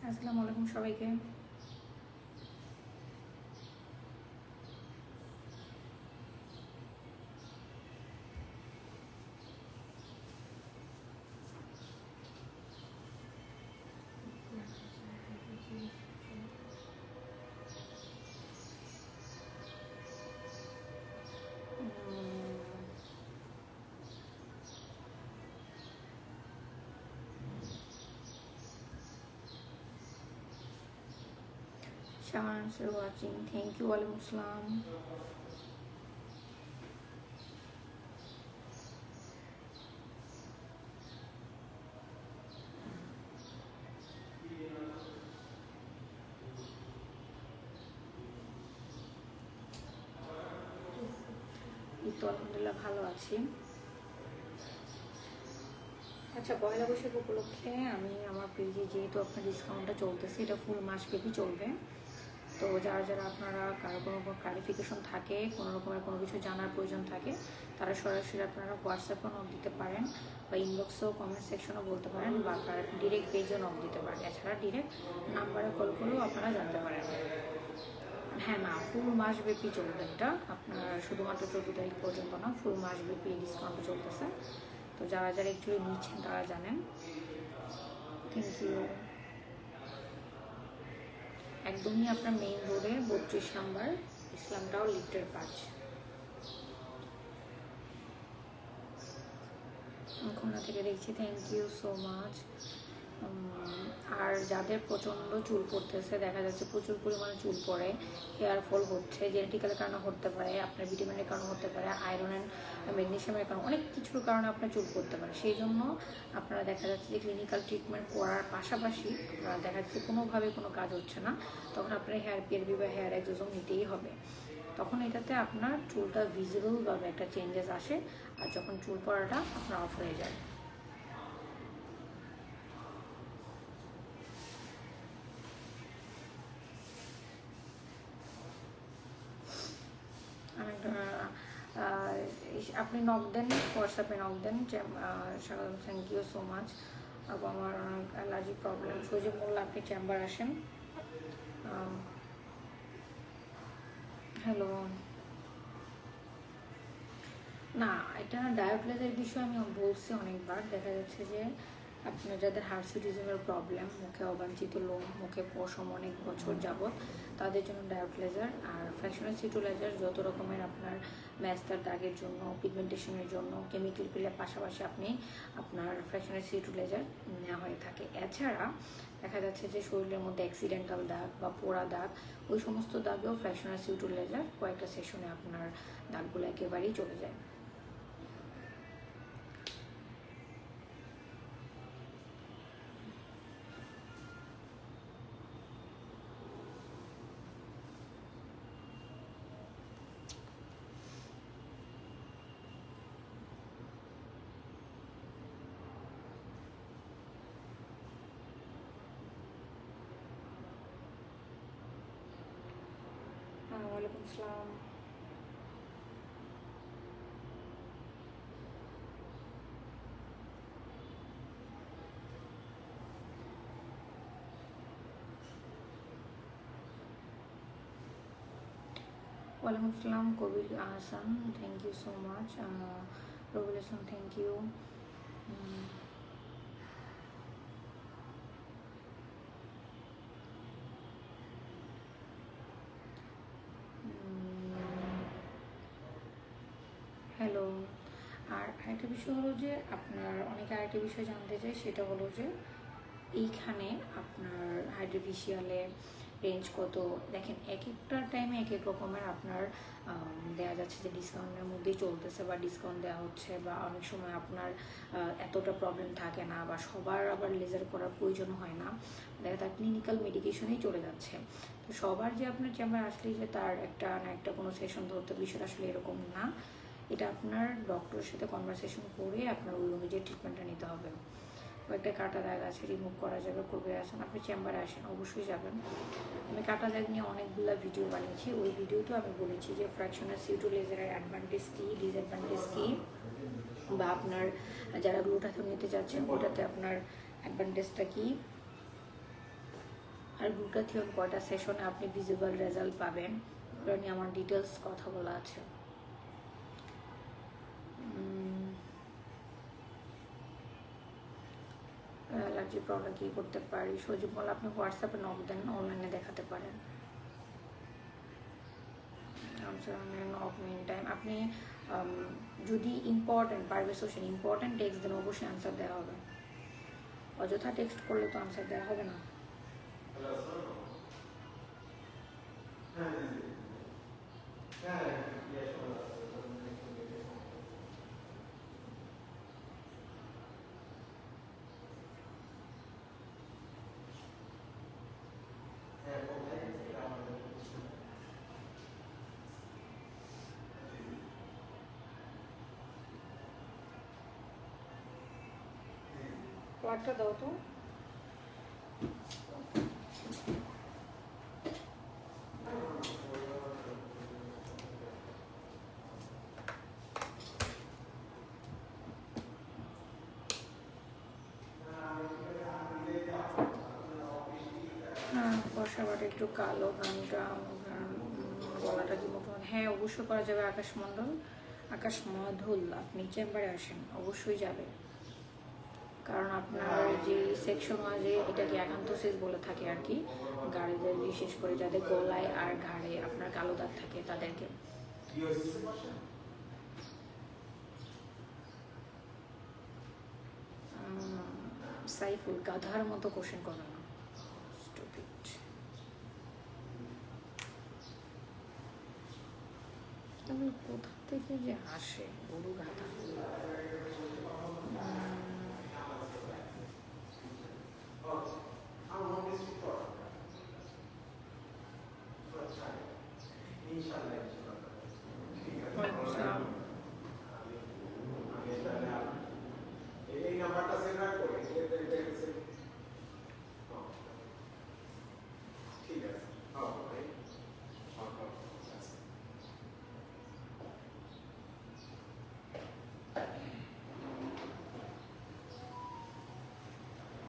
আসসালামু আলাইকুম সবাইকে। Shaman for watching. Thank you. Walaikum Assalam. তো আলহামদুলিল্লাহ ভালো আছি। আচ্ছা, পয়লা বৈশাখ উপলক্ষে আমি আমার পেজে যেহেতু আপনার ডিসকাউন্টটা চলতেছে, এটা ফুল মাসব্যাপী চলবে। তো যারা যারা আপনারা কারো কোনো ক্লারিফিকেশন থাকে, কোনো রকমের কোনো কিছু জানার প্রয়োজন থাকে, তারা সরাসরি আপনারা হোয়াটসঅ্যাপেও নক দিতে পারেন বা ইনবক্সেও কমেন্ট সেকশনও বলতে পারেন বা আপনারা ডিরেক্ট পেজেও নক দিতে পারেন। এছাড়া ডিরেক্ট নাম্বারে কল করেও আপনারা জানতে পারেন। হ্যাঁ, না, ফুল মাসব্যাপী চলবে এটা। আপনার শুধুমাত্র 14 তারিখ পর্যন্ত না, ফুল মাসব্যাপী ডিসকাউন্ট চলতেছে। তো যারা যারা অ্যাকচুয়ালি নিচ্ছেন তারা জানেন। Thank you. একদমই আপনার মেইন রোডে 32 নাম্বার, ইসলাম টাওয়ার, লিফটের 5, খুলনা থেকে দেখছি। Thank you so much. আর যাদের প্রচণ্ড চুল পড়তেছে, দেখা যাচ্ছে প্রচুর পরিমাণে চুল পড়ে, হেয়ার ফল হচ্ছে, জেনেটিক্যালের কারণে হতে পারে, আপনার ভিটামিনের কারণে হতে পারে, আয়রন অ্যান্ড ম্যাগনেশিয়ামের কারণে, অনেক কিছুর কারণে আপনার চুল পড়তে পারে। সেই জন্য আপনারা দেখা যাচ্ছে যে ক্লিনিক্যাল ট্রিটমেন্ট করার পাশাপাশি আপনারা দেখা যাচ্ছে কোনোভাবে কোনো কাজ হচ্ছে না, তখন আপনার হেয়ার পিআরবি বা হেয়ার এক্সোজোম নিতেই হবে। তখন এটাতে আপনার চুলটা ভিজিবলভাবে একটা চেঞ্জেস আসে, আর যখন চুল পড়াটা আপনার অফ হয়ে যায়। আপনি নক দেন, হোয়াটসঅ্যাপে নক দেন যে স্বাগত, থ্যাংক ইউ সো মাচ। আপু আমার অনেক অ্যালার্জি প্রবলেম। সজীব মোল্লা, আপনি চেম্বার আসেন। হ্যালো। না, এটা ডায়াবেটিসের বিষয়ে আমি বলছি অনেকবার। দেখা যাচ্ছে যে আপনার যাদের হার্সিটিজমের প্রবলেম, মুখে অবাঞ্ছিত লোম, মুখে পশম অনেক বছর যাবৎ, তাদের জন্য ডায়াবেটিসের। আর ফ্র্যাকশনাল সিটোলাইজার যত রকমের আপনার ম্যাস্তার দাগের জন্য, পিগমেন্টেশনের জন্য, কেমিক্যাল পিলের পাশাপাশি আপনি আপনার ফ্র্যাকশনাল সিটোলাইজার নেওয়া হয়ে থাকে। এছাড়া দেখা যাচ্ছে যে শরীরের মধ্যে অ্যাক্সিডেন্টাল দাগ বা পোড়া দাগ, ওই সমস্ত দাগেও ফ্র্যাকশনাল সিটোলাইজার কয়েকটা সেশনে আপনার দাগগুলো একেবারেই চলে যায়। ওয়ালাইকুম আসসালাম। ওয়ালাইকুম আসসালাম Kabir Ahsan, thank you so much. Rabiul Islam, thank you. Hello. আর আরেকটা বিষয় হলো যে আপনার অনেকে আরেকটা বিষয় জানতে চাই, সেটা হলো যে এইখানে আপনার হাইড্রোফেশিয়ালে রেঞ্জ কত। দেখেন, এক একটা টাইমে এক এক রকমের আপনার দেওয়া যাচ্ছে যে ডিসকাউন্টের মধ্যেই চলতেছে বা ডিসকাউন্ট দেওয়া হচ্ছে, বা অনেক সময় আপনার এতটা প্রবলেম থাকে না, বা সবার আবার লেজার করার প্রয়োজন হয় না, দেখা তার ক্লিনিক্যাল মেডিকেশনেই চলে যাচ্ছে। তো সবার যে আপনার চেম্বার আসলেই যে তার একটা না একটা কোনো সেশন ধরতে, বিষয়টা আসলে এরকম না। এটা আপনার ডক্টরের সাথে কনভারসেশন করে আপনার ওই অনুযায়ী ট্রিটমেন্টটা নিতে হবে। কয়েকটা কাটা দাগ আছে, রিমুভ করা যাবে। কবে আসেন আপনি চেম্বারে? আসেন, অবশ্যই যাবেন। আমি কাটা দাগ নিয়ে অনেকগুলো ভিডিও বানিয়েছি, ওই ভিডিওতেও আমি বলেছি যে ফ্র্যাকশনাল সিউটোলেজারের অ্যাডভান্টেজ কী, ডিসঅ্যাডভান্টেজ কী, বা আপনার যারা গ্লুটাথিয়ন নিতে চাচ্ছেন ওটাতে আপনার অ্যাডভান্টেজটা কী। আর গ্লুটাথিয়ন কয়টা সেশনে আপনি ভিজিবল রেজাল্ট পাবেন ওটা নিয়ে আমার ডিটেলস কথা বলা আছে। অ্যালার্জি প্রবলেম কী করতে পারি? সজীব বলে আপনি হোয়াটসঅ্যাপে নক দেন, অনলাইনে দেখাতে পারেন। নক মেন টাইম আপনি যদি important Parvez Hossain important text দেন অবশ্যই আনসার দেওয়া হবে। অযথা টেক্সট করলে তো আনসার দেওয়া হবে না। প্লাগটা দাও তো। হ্যাঁ বর্ষাবাট একটু কালো গানটা গলাটা কি মতো, হ্যাঁ অবশ্যই করা যাবে। আকাশ মধুল আপনি চেম্বারে আসেন, অবশ্যই যাবে। কারণ আপনার যে সেকশন ওয়াইজে এটাকে অ্যাকান্থোসিস বলে থাকে আর কি, গাড়িদের বিশেষ করে যাদের গলায় আর ঘাড়ে আপনার কালো দাগ থাকে তাদেরকে। সাইফুল গাধার মতো কোশ্চেন করে না, স্টুপিড। তবে কোথা থেকে যে আসে গরু গাধা।